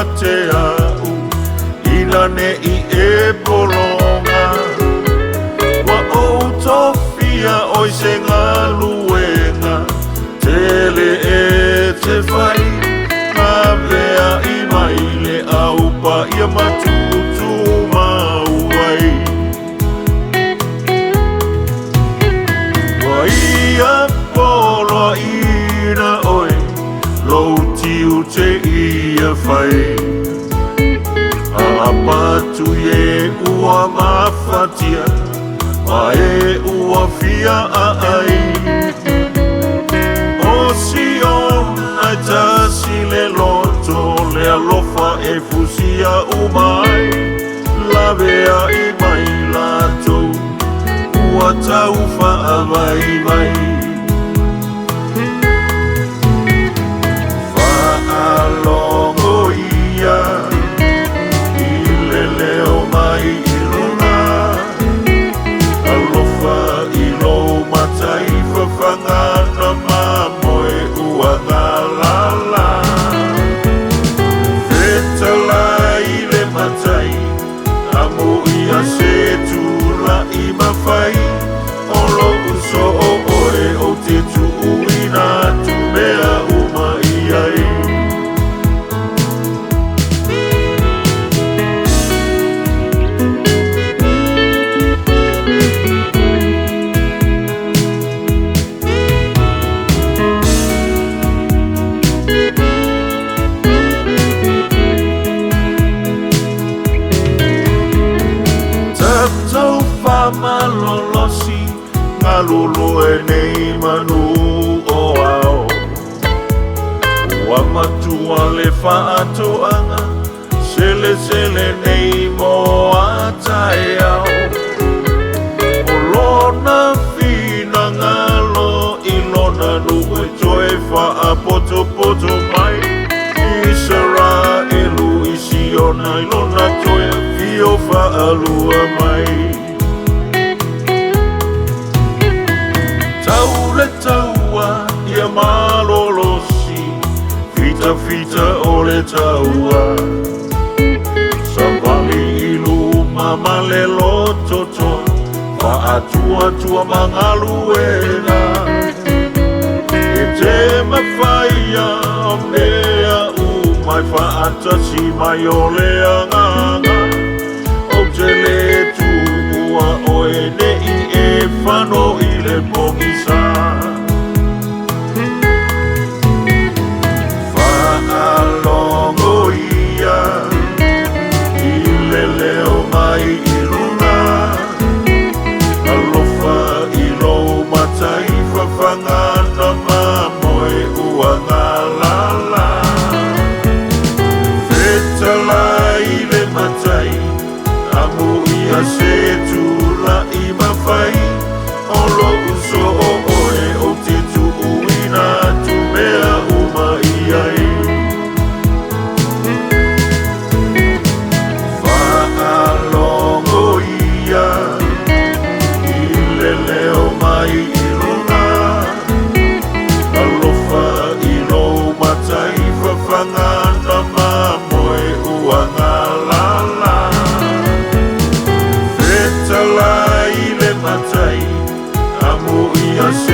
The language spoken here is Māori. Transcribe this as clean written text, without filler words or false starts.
te au ina ne I e polonga wa o tofia oi se ngā luenga tele e te whai ngā vea I mai le au pa ia matutu mauai wa ia polo ina oi lou tiu te ia whai a patu e ua mawhatia ma e ua fia a ai o Sion ai tasi le loto le alofa e fusia umai lavea I mai lato ua tau wha avai mai whaalongo ia leo mai I luna alofa I lo matai whawhangana mamoe ua ngalala whetala I le matai amo ia se tula I mawhai olo uso o oe o te tuuina tu mea uma iai malolosi ngalulu e nei manu o ao ua matua le whaatoanga sele sele nei mo atai ao o lona whina ngalo I lona nue toe whaapoto poto mai Israelu I Siona I lona toe fio whaalua mai taua ia malolosi fita fita o le taua savali I luma ma le lototo whaatua tua mangaluena e te mawhaia o mea umai whaatasi mai o le anganga o te le tua o e nei e whano I le pongisa whaalongo ia I le leo mai I luna alofa I lo matai whawhangana mamoe ua ngalala whetala I le matai amo ia se tula I mawhai olo uso o oe o te tuuina tu mea uma iai whaalongo ia I le leo mai I luna alofa I lo matai whawhangana mamoe ua ngalala whetala I le matai amo ia se